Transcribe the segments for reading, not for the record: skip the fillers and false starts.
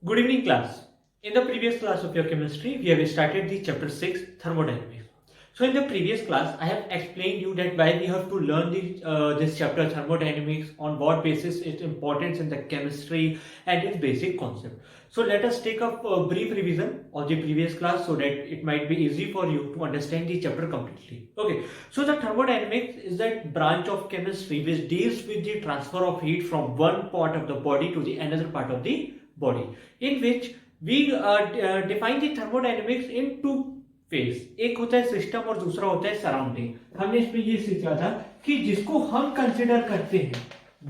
Good evening, class. In the previous class of your chemistry, we have started the chapter 6, thermodynamics. So in the previous class, I have explained you that why we have to learn this chapter thermodynamics, on what basis its importance in the chemistry and its basic concept. So let us take up a brief revision of the previous class so that it might be easy for you to understand the chapter completely. Okay, so the thermodynamics is that branch of chemistry which deals with the transfer of heat from one part of the body to the another part of the body, in which we define the thermodynamics in two phase. एक होता है system और दूसरा होता है surrounding. हमने इसमें ये सीखा था कि जिसको हम कंसिडर करते हैं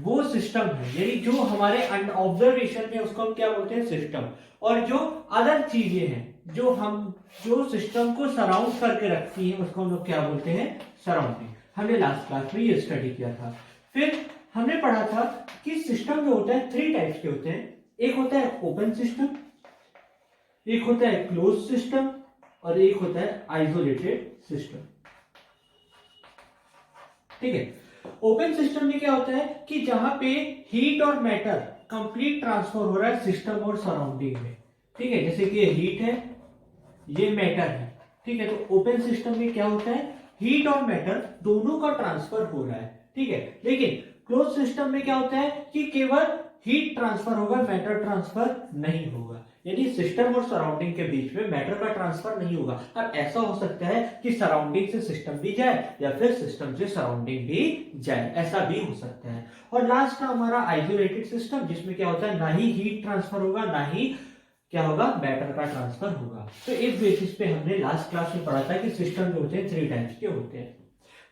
वो सिस्टम है, यानी जो हमारे ऑब्जर्वेशन में उसको हम क्या बोलते हैं, सिस्टम. और जो अदर चीजें हैं जो सिस्टम को सराउंड करके रखती हैं उसको हम लोग क्या बोलते हैं, सराउंडिंग. हमने लास्ट क्लास में ये स्टडी किया था. फिर हमने पढ़ा था कि सिस्टम जो होता है 3 टाइप्स के होते हैं. एक होता है ओपन सिस्टम, एक होता है क्लोज सिस्टम और एक होता है आइसोलेटेड सिस्टम. ठीक है. ओपन सिस्टम में क्या होता है कि जहां पे हीट और मैटर कंप्लीट ट्रांसफर हो रहा है सिस्टम और सराउंडिंग में. ठीक है, जैसे कि ये हीट है, ये मैटर है. ठीक है, तो ओपन सिस्टम में क्या होता है, हीट और मैटर दोनों का ट्रांसफर हो रहा है. ठीक है. लेकिन क्लोज सिस्टम में क्या होता है कि केवल हीट ट्रांसफर होगा, मैटर ट्रांसफर नहीं होगा. यानी सिस्टम और सराउंडिंग के बीच में मैटर का ट्रांसफर नहीं होगा. अब ऐसा हो सकता है कि सराउंडिंग से सिस्टम भी जाए या फिर सिस्टम से सराउंडिंग भी जाए, ऐसा भी हो सकता है. और लास्ट है हमारा आइसोलेटेड सिस्टम, जिसमें क्या होता है ना ही हीट ट्रांसफर होगा ना ही क्या होगा, मैटर का ट्रांसफर होगा. तो इस बेसिस पे हमने लास्ट क्लास में पढ़ा था कि सिस्टम जो होते हैं 3 टाइप्स के होते हैं.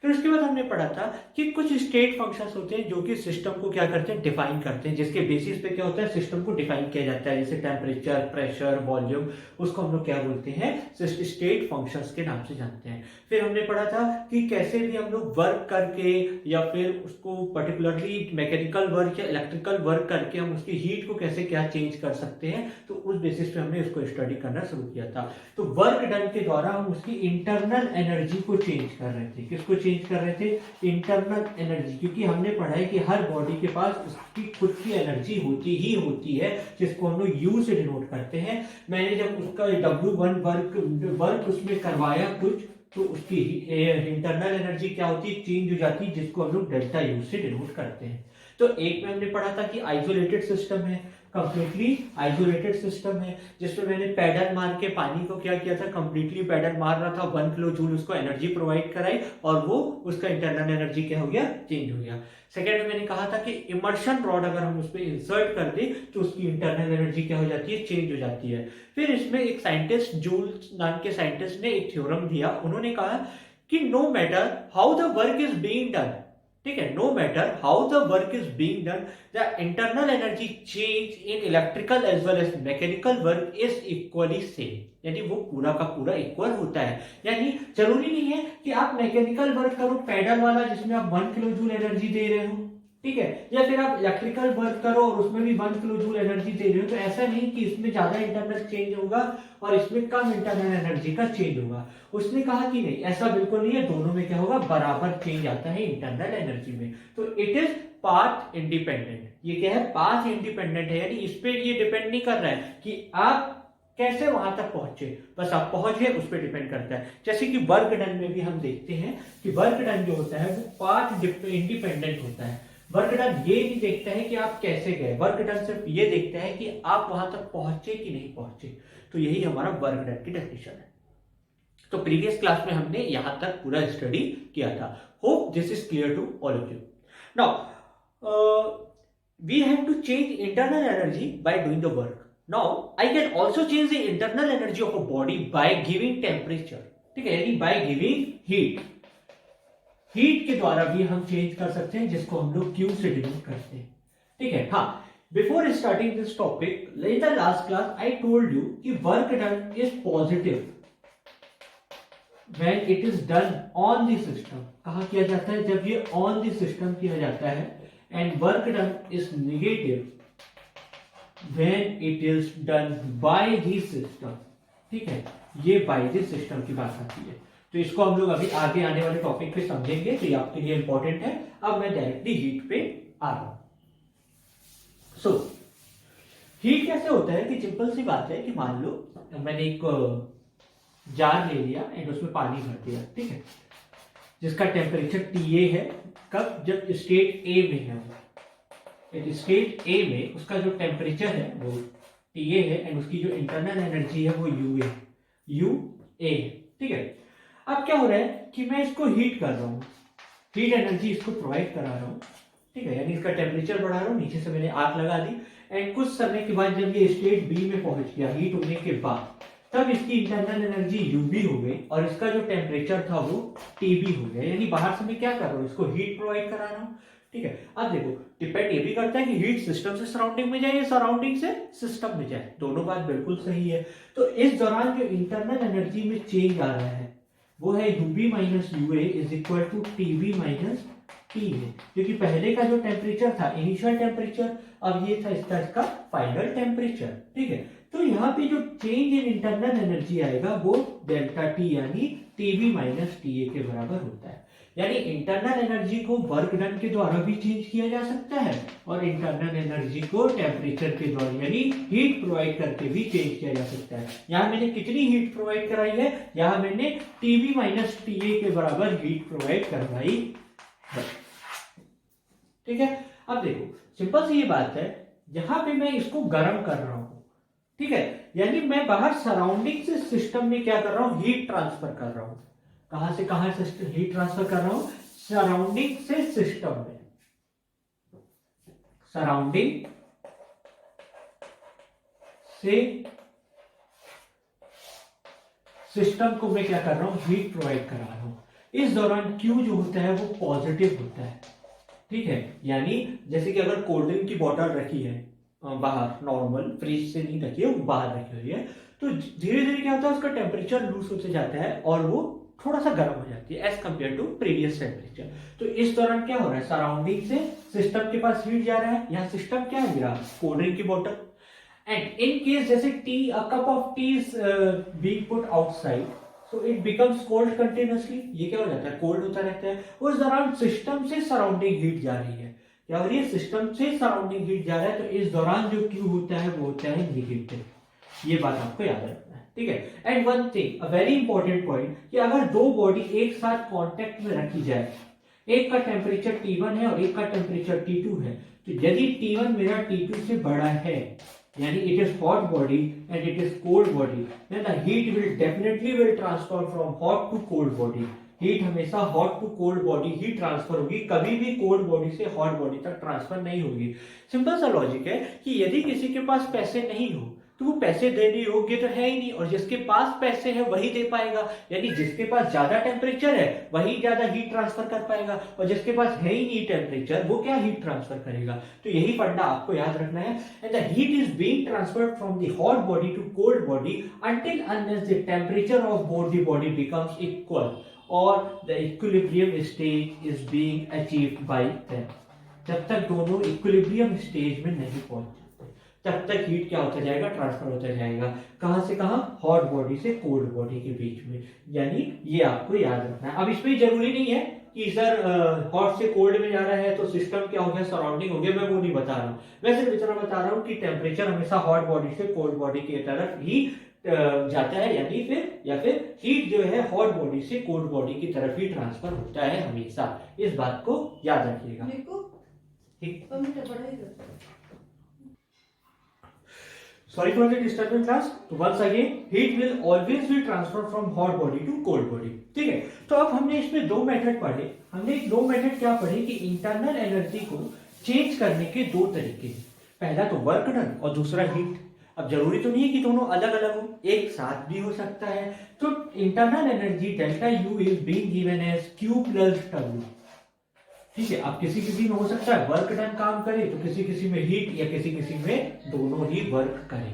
फिर उसके बाद हमने पढ़ा था कि कुछ स्टेट फंक्शंस होते हैं जो कि सिस्टम को क्या करते हैं, डिफाइन करते हैं, जिसके बेसिस पे क्या होता है, सिस्टम को डिफाइन किया जाता है. जैसे टेम्परेचर, प्रेशर, वॉल्यूम, उसको हम लोग क्या बोलते हैं, स्टेट फंक्शंस के नाम से जानते हैं. फिर हमने पढ़ा था कि कैसे भी हम लोग वर्क करके या फिर उसको पर्टिकुलरली मैकेनिकल वर्क या इलेक्ट्रिकल वर्क करके हम उसकी हीट को कैसे क्या चेंज कर सकते हैं. तो उस बेसिस पे हमने उसको स्टडी करना शुरू किया था. तो वर्क डन के द्वारा हम उसकी इंटरनल एनर्जी को चेंज कर रहे थे. किसको चेंज कर रहे थे, इंटरनल एनर्जी. क्योंकि हमने पढ़ा है कि हर बॉडी के पास उसकी खुद की एनर्जी होती है जिसको हम लोग यू से डिनोट करते हैं. मैंने जब उसका W1 वर्क उसमें करवाया कुछ, तो उसकी इंटरनल एनर्जी क्या होती है, चेंज हो जाती है, जिसको हम लोग डेल्टा यू से डिनोट करते हैं. तो एक में हमने पढ़ा था कि आइसोलेटेड सिस्टम है, कंप्लीटली आइसोलेटेड सिस्टम है, जिसमें मैंने पैडल मार के पानी को क्या किया था, कंप्लीटली पैडल मार रहा था, 1 किलो जूल उसको एनर्जी प्रोवाइड कराई और वो उसका इंटरनल एनर्जी क्या हो गया, चेंज हो गया. सेकेंड में मैंने कहा था कि इमर्शन रॉड अगर हम उस पर इंसर्ट कर दें तो उसकी इंटरनल एनर्जी क्या हो जाती है, चेंज हो जाती है. फिर इसमें एक साइंटिस्ट, जूल नाम के साइंटिस्ट ने एक थ्योरम दिया. उन्होंने कहा कि no matter how the work is being done, ठीक है, no matter how the work is being done, the internal energy change in electrical as well as mechanical work is equally same. यानी वो पूरा का पूरा इक्वल होता है. यानी जरूरी नहीं है कि आप मैकेनिकल वर्क करो पैडल वाला जिसमें आप 1 किलो जूल एनर्जी दे रहे हो, ठीक है, या फिर आप इलेक्ट्रिकल वर्क करो और उसमें भी 1 किलो जूल एनर्जी दे रहे हो. तो ऐसा नहीं कि इसमें ज्यादा इंटरनल चेंज होगा और इसमें कम इंटरनल एनर्जी का चेंज होगा. उसने कहा कि नहीं, ऐसा बिल्कुल नहीं है, दोनों में क्या होगा, बराबर चेंज आता है इंटरनल एनर्जी में. तो इट इज पाथ इंडिपेंडेंट. ये क्या है, पाथ इंडिपेंडेंट है. यानी इस पे ये डिपेंड नहीं कर रहा है कि आप कैसे वहां तक पहुंचे, बस आप पहुंच गए, उस पर डिपेंड करता है. जैसे कि वर्क डन में भी हम देखते हैं कि वर्क डन जो होता है वो पाथ इंडिपेंडेंट होता है. वर्क डन ये नहीं देखता है कि आप कैसे गए, वर्क डन सिर्फ ये देखता है कि आप वहां तक पहुंचे कि नहीं पहुंचे. तो यही हमारा वर्क डन की डेफिनेशन है. तो प्रीवियस क्लास में हमने यहां तक पूरा स्टडी किया था. Hope this is clear to all of you. Now we have to change internal energy by doing the work. Now I can also change the internal energy of a body by giving temperature. ठीक है, यानी by giving heat. Heat के द्वारा भी हम change कर सकते हैं, जिसको हम लोग Q से डिनोट करते हैं. ठीक है. हाँ, before starting this topic, in the last class I told you कि work done is positive when it is done on the system. कहा किया जाता है, जब ये ऑन द सिस्टम किया जाता है. And work done is negative when it is done by the system. ठीक है, ये by the system की बात आती है. तो इसको हम लोग अभी आगे आने वाले टॉपिक पे समझेंगे, तो ये आपके लिए इंपॉर्टेंट है. अब मैं डायरेक्टली हीट पे आ रहा हूं. सो हीट कैसे होता है कि सिंपल सी बात है कि मान लो मैंने एक जार ले लिया एंड उसमें पानी भर दिया, ठीक है, जिसका टेम्परेचर TA है। कब? जब स्टेट ए में है वो, स्टेट ए में उसका जो टेम्परेचर है वो TA है एंड उसकी जो इंटरनल एनर्जी है वो UA है, ठीक है। अब क्या हो रहा है कि मैं इसको हीट कर रहा हूँ, हीट एनर्जी इसको प्रोवाइड करा रहा हूँ, ठीक है, यानी इसका टेम्परेचर बढ़ा रहा हूँ, नीचे से मैंने आग लगा दी एंड कुछ समय के बाद जब ये स्टेट बी में पहुंच गया हीट होने के बाद, तब इसकी इंटरनल एनर्जी UB हो गई और इसका जो टेम्परेचर था वो TB हो गया। यानी बाहर से मैं क्या कर रहा हूँ, इसको हीट प्रोवाइड करा रहा हूँ, ठीक है। अब देखो डिपेंड ये भी करता है कि हीट सिस्टम से सराउंडिंग में जाए या सराउंडिंग से सिस्टम में जाए, दोनों बात बिल्कुल सही है। तो इस दौरान जो इंटरनल एनर्जी में चेंज आ रहा है वो है UB minus UA is equal to TB minus T है, क्योंकि पहले का जो टेम्परेचर था इनिशियल टेम्परेचर, अब ये था इसका फाइनल टेम्परेचर, ठीक है। तो यहाँ पे जो चेंज इन इंटरनल एनर्जी आएगा वो डेल्टा T यानी TB माइनस TA के बराबर होता है। यानी इंटरनल एनर्जी को वर्क डन के द्वारा भी चेंज किया जा सकता है और इंटरनल एनर्जी को टेम्परेचर के द्वारा यानी हीट प्रोवाइड करके भी चेंज किया जा सकता है। यहाँ मैंने कितनी हीट प्रोवाइड कराई है, यहाँ मैंने TB माइनस TA के बराबर हीट प्रोवाइड करवाई है, ठीक है। अब देखो सिंपल सी ये बात है, यहां पे मैं इसको गर्म कर रहा हूं, ठीक है, यानी मैं बाहर सराउंडिंग से सिस्टम में क्या कर रहा हूं, हीट ट्रांसफर कर रहा हूं। कहां से कहां हीट ट्रांसफर कर रहा हूं, सराउंडिंग से सिस्टम में, सराउंडिंग से सिस्टम को मैं क्या कर रहा हूं, हीट प्रोवाइड करा रहा हूं। इस दौरान Q जो होता है वो पॉजिटिव होता है, ठीक है। यानी जैसे कि अगर कोल्ड ड्रिंक की बोतल रखी है बाहर, नॉर्मल फ्रिज से नहीं रखी है, वो बाहर रखी हुई है, तो धीरे धीरे क्या होता है उसका टेम्परेचर लूज होते जाता है और वो थोड़ा सा गर्म हो जाती है as compare to previous temperature. तो इस दौरान क्या हो रहा है, सराउंडिंग से सिस्टम के पास हीट जा रहा है, यहाँ सिस्टम क्या है मेरा, कोल्ड ड्रिंक की बोतल, एंड इन केस जैसे T a cup of T is being put outside so it becomes cold continuously, ये क्या हो जाता है, कोल्ड होता रहता है। उस दौरान सिस्टम से सराउंडिंग हीट जा रही है, क्या हो रही है, सिस्टम से सराउंडिंग हीट जा रहा है, तो इस दौरान जो Q होता है वो होता है नेगेटिव। ये बात आपको याद रखना है, ठीक है। And one thing a very important point कि अगर दो बॉडी एक साथ कांटेक्ट में रखी जाए, एक का टेम्परेचर T1 है और एक का टेम्परेचर T2 है, तो यदि T1 मेरा T2 से बड़ा है यानी it is hot body and it is cold body, then the heat will definitely will transfer from hot to cold body. Heat हमेशा हॉट टू कोल्ड बॉडी ही ट्रांसफर होगी, कभी भी कोल्ड बॉडी से हॉट बॉडी तक transfer नहीं होगी। Simple सा लॉजिक है कि यदि किसी के पास पैसे नहीं हो तो वो पैसे देने योग्य तो है ही नहीं, और जिसके पास पैसे है वही दे पाएगा, यानी जिसके पास ज्यादा टेम्परेचर है वही ज्यादा हीट ट्रांसफर कर पाएगा, और जिसके पास है ही नहीं टेम्परेचर वो क्या हीट ट्रांसफर करेगा। तो यही फंडा आपको याद रखना है। And the heat is being transferred from the hot body to cold body until unless the temperature of both the body becomes equal और the equilibrium stage is being achieved by them. जब तक दोनों equilibrium stage में नहीं पहुंचते तब तक heat क्या होता जाएगा, ट्रांसफर होता जाएगा। कहां से कहां, हॉट बॉडी से कोल्ड बॉडी के बीच में, यानी ये आपको याद रखना है। अब इसमें जरूरी नहीं है कि सर हॉट से कोल्ड में जा रहा है तो सिस्टम क्या हो गया, सराउंडिंग हो गया, मैं वो नहीं बता रहा हूँ। मैं सिर्फ इतना बता रहा हूँ कि टेम्परेचर हमेशा हॉट बॉडी से कोल्ड बॉडी की तरफ ही जाता है, यानी फिर हीट जो है हॉट बॉडी से कोल्ड बॉडी की तरफ ही ट्रांसफर होता है हमेशा। इस बात को याद रखिएगा, ठीक। Sorry for the disturbance class. तो once again, heat will always be transferred from hot body to cold body. ठीक है। तो अब हमने इसमें दो मेथड पढ़े। हमने दो मेथड क्या पढ़े कि इंटरनल एनर्जी को चेंज करने के दो तरीके हैं, पहला तो वर्क डन और दूसरा हीट। अब जरूरी तो नहीं है कि दोनों अलग अलग हो, एक साथ भी हो सकता है। तो internal energy delta U is being given as Q plus W, ठीक है। अब किसी किसी में हो सकता है वर्क डन काम करे तो किसी किसी में हीट या किसी किसी में दोनों ही वर्क करे,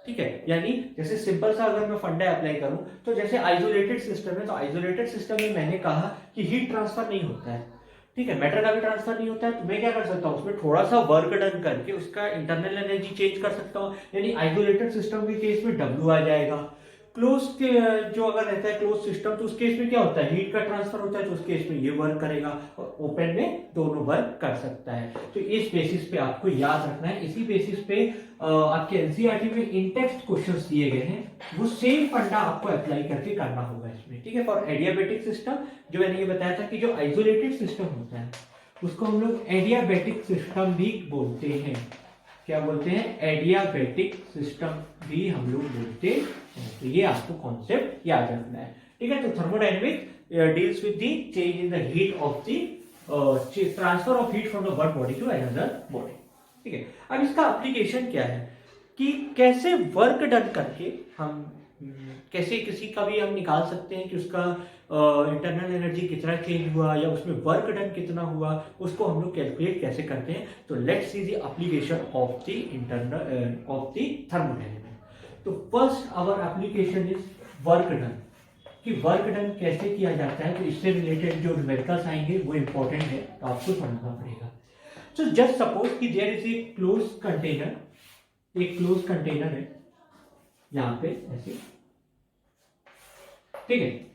ठीक है। यानी जैसे सिंपल सा अगर मैं फंडा अप्लाई करूं तो जैसे आइसोलेटेड सिस्टम है, तो आइसोलेटेड सिस्टम में मैंने कहा कि हीट ट्रांसफर नहीं होता है, ठीक है, मैटर का भी ट्रांसफर नहीं होता है, तो मैं क्या कर सकता हूँ उसमें थोड़ा सा वर्क डन करके उसका इंटरनल एनर्जी चेंज कर सकता हूँ। यानी आइसोलेटेड सिस्टम के केस में W आ जाएगा, क्लोज के जो अगर रहता है क्लोज सिस्टम, तो उस केस में क्या होता है, हीट का ट्रांसफर होता है, तो उस केस में ये वर्क करेगा और ओपन में दोनों वर्क कर सकता है। तो इस बेसिस पे आपको याद रखना है, इसी बेसिस पे आपके एनसीईआरटी में इन टेक्स्ट क्वेश्चंस दिए गए हैं, वो सेम फंडा आपको अप्लाई करके करना होगा इसमें, ठीक है। फॉर एडियाबेटिक सिस्टम, जो मैंने ये बताया था कि जो आइसोलेटेड सिस्टम होता है उसको हम लोग एडियाबेटिक सिस्टम भी बोलते हैं। क्या बोलते हैं, एडियाबेटिक सिस्टम भी हम लोग बोलते हैं। तो ये आपको कॉन्सेप्ट याद रखना है, ठीक है। तो thermodynamic deals with the change in the heat of the transfer of heat from the one body to another body, ठीक है। अब इसका एप्लीकेशन क्या है कि कैसे वर्क डन करके हम कैसे किसी का भी हम निकाल सकते हैं कि उसका इंटरनल एनर्जी कितना चेंज हुआ या उसमें वर्क डन कितना हुआ, उसको हम लोग कैलकुलेट कैसे करते हैं। तो let's see the application of the internal of the thermodynamics. तो first our application is work done, कि वर्क डन कैसे किया जाता है। तो इससे रिलेटेड जो न्यूमेरिकल्स आएंगे वो इंपॉर्टेंट है, तो आपको समझना पड़ेगा। सो जस्ट सपोज कि there is a close container, एक क्लोज कंटेनर है यहां पे ऐसे, ठीक है,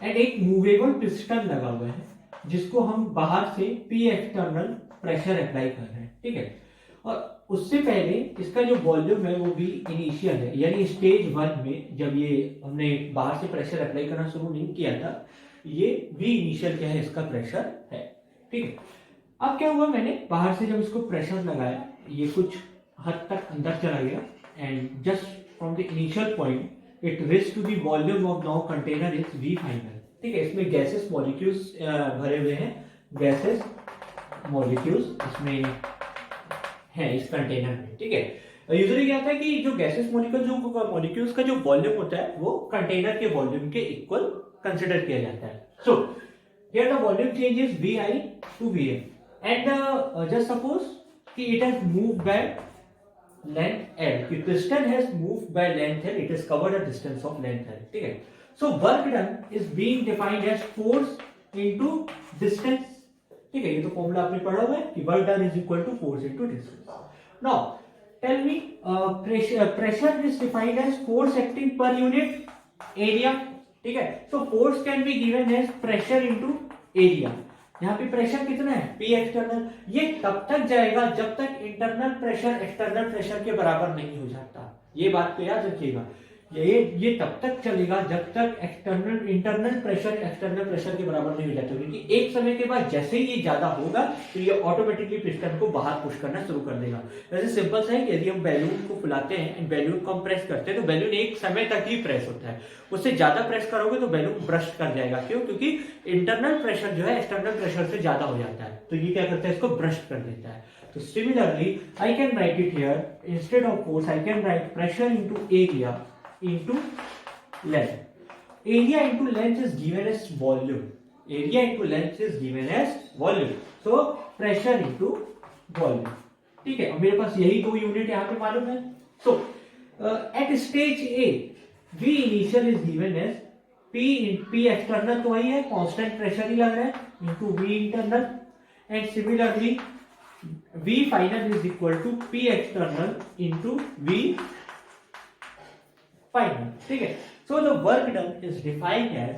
एंड एक मूवेबल पिस्टन लगा हुआ है जिसको हम बाहर से पी एक्सटर्नल प्रेशर अप्लाई कर रहे हैं, ठीक है। और उससे पहले इसका जो वॉल्यूम है वो भी इनिशियल है, यानी स्टेज 1 में जब ये हमने बाहर से प्रेशर अप्लाई करना शुरू नहीं किया था, ये भी इनिशियल क्या है, इसका प्रेशर है, ठीक है। अब क्या हुआ, मैंने बाहर से जब इसको प्रेशर लगाया, ये कुछ हद तक अंदर चला गया and just from the initial point it reach to the volume of now container is V final, ठीक है। इसमें गैसेस मॉलिक्यूल्स भरे हुए हैं, गैसेस मॉलिक्यूल्स इसमें है इस कंटेनर में, ठीक है। यूजुअली क्या होता है कि जो गैसेस मॉलिक्यूल्स का जो वॉल्यूम होता है वो कंटेनर के वॉल्यूम के इक्वल कंसीडर किया जाता है। So here the volume change is V I to V and just suppose कि it has moved by length L, कि piston has moved by length L, it has covered a distance of length L, ठीक है। So work done is being defined as force into distance, ठीक है। ये तो formula आपने पढ़ा हुआ है कि work done is equal to force into distance. Now tell me, pressure is defined as force acting per unit area, ठीक है। So force can be given as pressure into area. यहाँ पे प्रेशर कितना है, पी एक्सटर्नल, ये तब तक जाएगा जब तक इंटरनल प्रेशर एक्सटर्नल प्रेशर के बराबर नहीं हो जाता। ये बात तो याद रखिएगा, ये तब तक चलेगा जब तक इंटरनल प्रेशर एक्सटर्नल प्रेशर के बराबर नहीं हो जाता, क्योंकि एक समय के बाद जैसे ही ये ज्यादा होगा तो ये ऑटोमेटिकली पिस्टन को बाहर पुश करना शुरू कर देगा। जैसे सिंपल सा है कि यदि हम बैलून को फुलाते हैं एंड बैलून को हम प्रेस करते हैं तो बैलून एक समय तक ही प्रेस होता है, उससे ज्यादा प्रेस करोगे तो बैलून ब्रस्ट कर जाएगा। क्यों? क्योंकि इंटरनल प्रेशर जो है एक्सटर्नल प्रेशर से ज्यादा हो जाता है, तो ये क्या करता है, इसको ब्रस्ट कर देता है। तो similarly I can write it here, instead of force I can right pressure into area into length. Area into length is given as volume. Area into length is given as volume. So pressure into volume. ठीक है, और मेरे पास यही दो unit यहाँ पे मालूम है। So at stage A, V initial is given as P external तो वही है, constant pressure ही लग रहा है, into V internal, and similarly V final is equal to P external into V final, ठीक है। So the work done is defined as,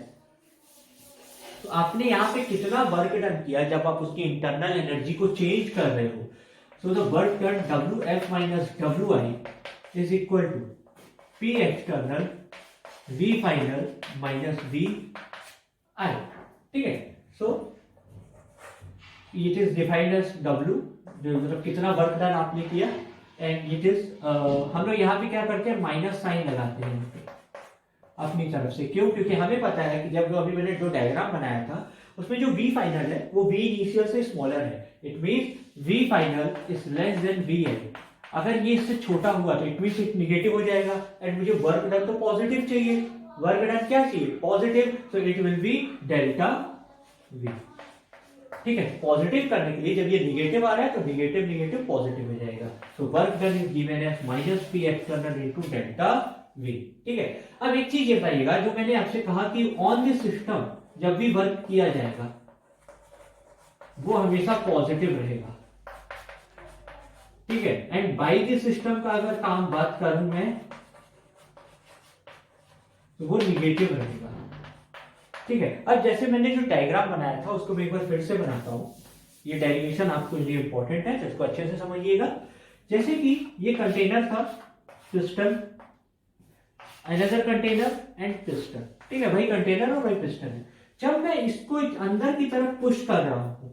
तो आपने यहां पे कितना वर्क डन किया जब आप उसकी इंटरनल एनर्जी को चेंज कर रहे हो। So the work done WF minus WI is equal to P external V final minus V I, ठीक है। So it is defined as W, मतलब कितना वर्क डन आपने किया, एंड इट इज हम लोग यहाँ पे क्या करते हैं, माइनस साइन लगाते हैं अपनी तरफ से। क्यों? क्योंकि हमें पता है कि जब अभी मैंने जो डायग्राम बनाया था उसमें जो V फाइनल है वो V इनिशियल से स्मॉलर है, it means V final is less than V है। अगर ये इससे छोटा हुआ तो इट मींस इट नेगेटिव हो जाएगा, एंड मुझे वर्क डन तो पॉजिटिव चाहिए, वर्क डन क्या चाहिए, positive, so it will be delta V, ठीक है। पॉजिटिव करने के लिए जब ये निगेटिव आ रहा है तो निगेटिव निगेटिव पॉजिटिव हो जाएगा। So work done is given as minus P external into delta V, ठीक है। अब एक चीज ये बताइएगा, जो मैंने आपसे कहा कि ऑन दिस सिस्टम जब भी वर्क किया जाएगा वो हमेशा पॉजिटिव रहेगा, ठीक है। एंड बाई दिस सिस्टम का अगर काम बात करूं मैं, तो वो निगेटिव रहेगा। ठीक है, अब जैसे मैंने जो डायग्राम बनाया था उसको मैं एक बार फिर से बनाता हूँ। ये डेरिवेशन आपके लिए इंपॉर्टेंट है, तो इसको अच्छे से समझिएगा। जैसे कि ये कंटेनर था, piston, another container and piston. ठीक है, वही कंटेनर और वही पिस्टन है। जब मैं इसको अंदर की तरफ पुश कर रहा हूं,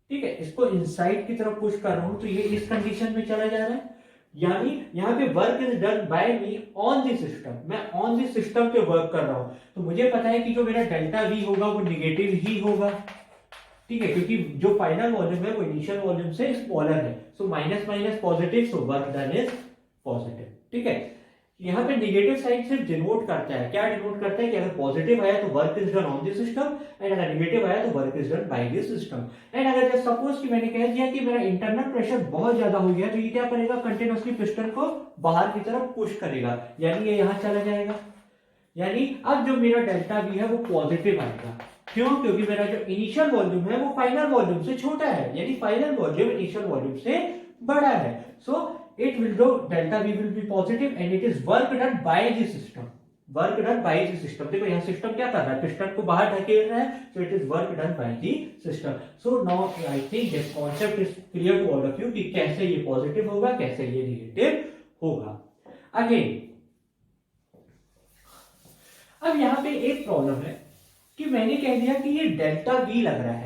ठीक है, इसको इनसाइड की तरफ पुश कर रहा हूं, तो ये इस कंडीशन में चला जा रहा है, यानी यहाँ पे work is done by me on this system. मैं ऑन दिस सिस्टम पे वर्क कर रहा हूं, तो मुझे पता है कि जो मेरा डेल्टा वी होगा वो निगेटिव ही होगा। ठीक है, क्योंकि जो फाइनल वॉल्यूम है वो इनिशियल वॉल्यूम से स्मॉलर है, so minus minus positive, so work done is positive. ठीक है, यहाँ पे नेगेटिव साइड सिर्फ डिनोट करता है, क्या डिनोट करता है कि अगर पॉजिटिव आया तो work is done on this system, and अगर नेगेटिव आया तो work is done by this system. And अगर जस्ट सपोज कि मैंने कह दिया कि मेरा इंटरनल प्रेशर बहुत ज्यादा हो गया, तो ये क्या करेगा, कंटिन्यूअसली पिस्टन को बाहर की तरफ पुश करेगा, यानी ये यहाँ चला जाएगा। यानी अब जो मेरा डेल्टा वी है वो पॉजिटिव आएगा। क्यों? क्योंकि मेरा जो इनिशियल वॉल्यूम है वो फाइनल वॉल्यूम से छोटा है, यानी फाइनल वॉल्यूम इनिशियल वॉल्यूम से बड़ा है। सो it will do delta v will be positive and it is work done by the system, work done by the system। देखो यहाँ सिस्टम क्या कर रहा है, पिस्टन को बाहर धकेल रहा है, so it is work done by the system। so now I think this concept is clear to all of you कि कैसे ये पॉजिटिव होगा, कैसे ये निगेटिव होगा। अगेन अब यहाँ पे एक प्रॉब्लम है कि मैंने कह दिया कि ये डेल्टा वी लग रहा है।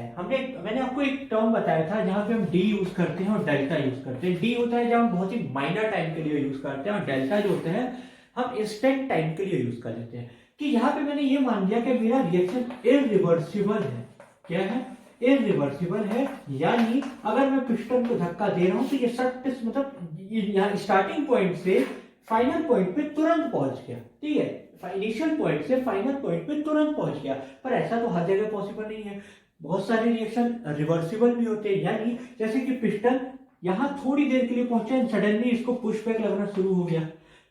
मैंने आपको एक टर्म बताया था जहां पे हम डी यूज करते हैं और डेल्टा यूज करते हैं। डी होता है जब हम बहुत ही माइनर टाइम के लिए यूज करते हैं, और डेल्टा जो होते हैं हम इंस्टेंट टाइम के लिए यूज कर लेते हैं। कि यहाँ पे मैंने ये मान लिया कि मेरा रिएक्शन इरिवर्सिबल है। क्या है? इरिवर्सिबल है, यानी अगर मैं पिस्टन को धक्का दे रहा हूं तो ये सट मतलब यहाँ स्टार्टिंग पॉइंट से फाइनल पॉइंट पे तुरंत पहुंच गया। ठीक है, इनिशियल पॉइंट से फाइनल पॉइंट पे तुरंत पहुंच गया। पर ऐसा तो हर जगह पॉसिबल नहीं है, बहुत सारे रिएक्शन रिवर्सिबल भी होते हैं। यानी जैसे कि पिस्टन यहां थोड़ी देर के लिए पहुंचा एंड सडनली इसको पुश बैक लगना शुरू हो गया,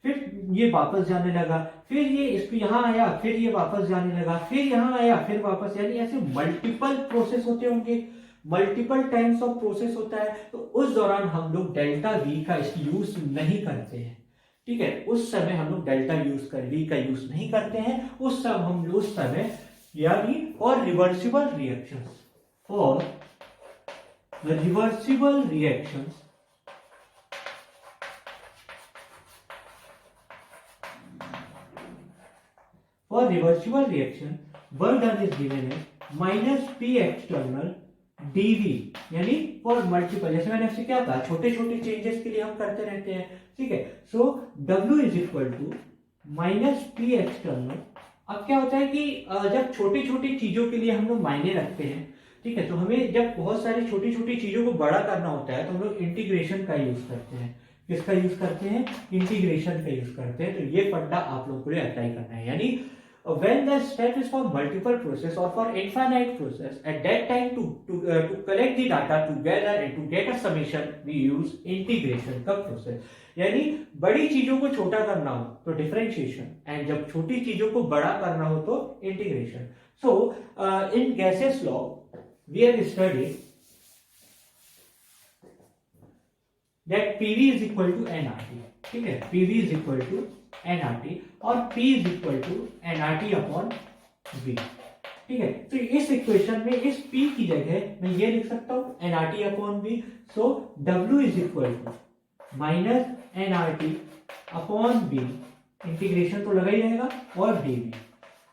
फिर ये वापस जाने लगा, फिर ये इसको यहां आया, फिर ये वापस जाने लगा, फिर यहां आया, फिर वापस, यानी ऐसे मल्टीपल प्रोसेस होते होंगे, मल्टीपल टाइम्स ऑफ प्रोसेस होता है। तो उस दौरान हम लोग डेल्टा वी का यूज नहीं करते हैं। ठीक है, उस समय हम लोग डेल्टा वी का यूज नहीं करते हैं। उस समय यानी for reversible reactions, for reversible reactions work done is given as minus P external dV, यानी फॉर मल्टीपल, जैसे मैंने आपसे क्या कहा, छोटे छोटे चेंजेस के लिए हम करते रहते हैं। ठीक है, so W is equal to minus P external. अब क्या होता है कि जब छोटी छोटी चीजों के लिए हम लोग मायने रखते हैं, ठीक है, तो हमें जब बहुत सारी छोटी छोटी चीजों को बड़ा करना होता है तो हम लोग इंटीग्रेशन का यूज करते हैं। किसका यूज करते हैं? इंटीग्रेशन का यूज करते हैं। तो ये फंडा आप लोगों को अप्लाई करना है। यानी when the step is for multiple process or for infinite process, at that time to collect the data together and to get a summation we use integration का process। यानी बड़ी चीजों को छोटा करना हो तो डिफरेंशिएशन, एंड जब छोटी चीजों को बड़ा करना हो तो integration. So in gases law we have studied that PV is equal to nRT। ठीक है, PV is equal to nRT और P is equal to nRT upon V। ठीक है, तो इस इक्वेशन में इस P की जगह मैं ये लिख सकता हूँ nRT upon V। So W is equal to minus nRT upon V, integration तो लगा ही रहेगा, और dV।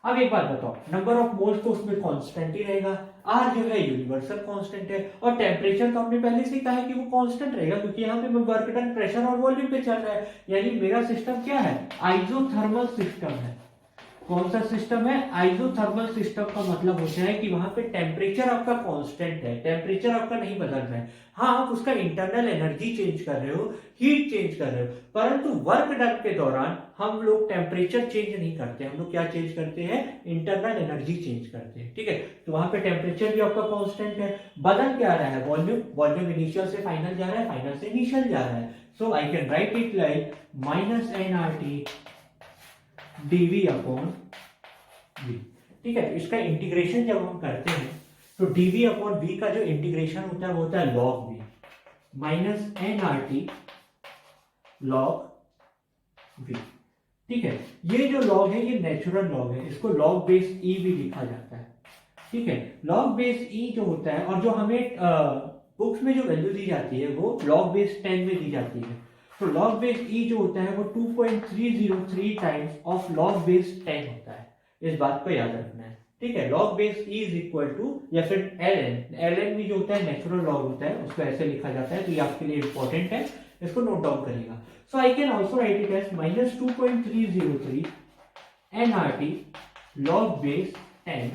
अब एक बात बताओ, नंबर ऑफ मोल्स तो उसमें कांस्टेंट ही रहेगा, R जो है यूनिवर्सल कांस्टेंट है, और टेम्परेचर तो हमने पहले से ही कहा है कि वो कांस्टेंट रहेगा, क्योंकि यहाँ पे वर्क डन प्रेशर और वॉल्यूम पे चल रहा है। यानी मेरा सिस्टम क्या है? आइसोथर्मल सिस्टम है। कौन सा सिस्टम है? आइसोथर्मल सिस्टम का मतलब होता है कि वहां पे टेम्परेचर आपका कांस्टेंट है, टेम्परेचर आपका नहीं बदल रहा है। हाँ, आप उसका इंटरनल एनर्जी चेंज कर रहे हो, हीट चेंज कर रहे हो, परंतु वर्क डन के दौरान हम लोग टेम्परेचर चेंज नहीं करते, हम लोग क्या चेंज करते हैं? इंटरनल एनर्जी चेंज करते हैं। ठीक है, तो वहां पे टेम्परेचर भी आपका कांस्टेंट है, बदल क्या रहा है? वॉल्यूम, वॉल्यूम इनिशियल से फाइनल जा रहा है, फाइनल से इनिशियल जा रहा है। So I can write it like minus nRT dV upon V। ठीक है, इसका इंटीग्रेशन जब हम करते हैं तो dV अपॉन V का जो इंटीग्रेशन होता है वो होता है log V, minus nRT log V। ठीक है। ये जो लॉग है ये नेचुरल लॉग है, इसको लॉग बेस ई भी लिखा जाता है। ठीक है, लॉग बेस ई जो होता है, और जो हमें बुक्स में जो वैल्यू दी जाती है वो लॉग बेस 10 में दी जाती है। तो लॉग बेस ई जो होता है वो 2.303 टाइम्स ऑफ लॉग बेस 10 होता है। इस बात को याद रखना है। ठीक है, log base e is equal to, या फिर एल एन भी जो होता है नेचुरल लॉग होता है, उसको ऐसे लिखा जाता है। तो ये आपके लिए इंपॉर्टेंट है, इसको नोट डाउन करिएगा। So I can also write it as -2.303 NRT log base 10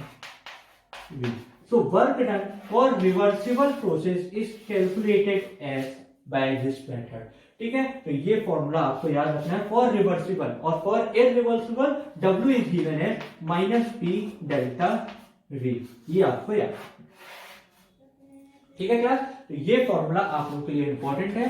V. So work done for reversible process is calculated as by this method. ठीक है, तो ये फॉर्मूला आपको याद रखना है फॉर रिवर्सिबल, और for irreversible W is given है -P डेल्टा V। ये आपको याद, ठीक है क्लास। तो ये फॉर्मूला आप लोगों के लिए इंपॉर्टेंट है।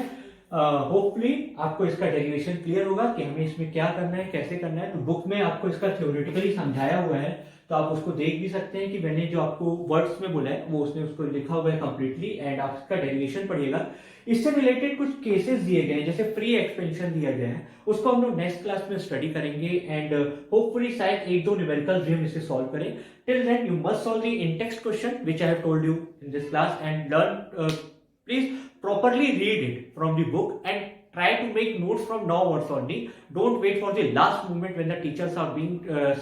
होपफुली आपको इसका डेरिवेशन क्लियर होगा कि हमें इसमें क्या करना है, कैसे करना है। तो बुक में आपको इसका थ्योरेटिकली समझाया हुआ है, तो आप उसको देख भी सकते हैं कि मैंने जो आपको वर्ड्स में बोला है वो उसने उसको लिखा हुआ है कंप्लीटली, एंड आप इसका डेरिवेशन पढ़िएगा। इससे रिलेटेड कुछ केसेस दिए गए हैं, जैसे फ्री एक्सपेंशन दिया गया है, उसको हम लोग नेक्स्ट क्लास में स्टडी करेंगे, एंड होपफुली शायद एक दो न्यूमेरिकल्स भी हम इसे सॉल्व करें। Till then you must solve the in text question which I have told you in this class, and learn, please properly read it from the book and try to make notes from now onwards only. Don't wait for the last moment when the teachers are being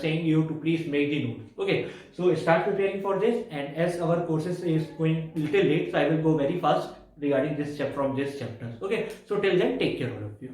saying you to please make the notes. Okay, so start preparing for this, and as our courses is going little late, so I will go very fast regarding this chapter from this chapters. Okay, so till then, take care all of you.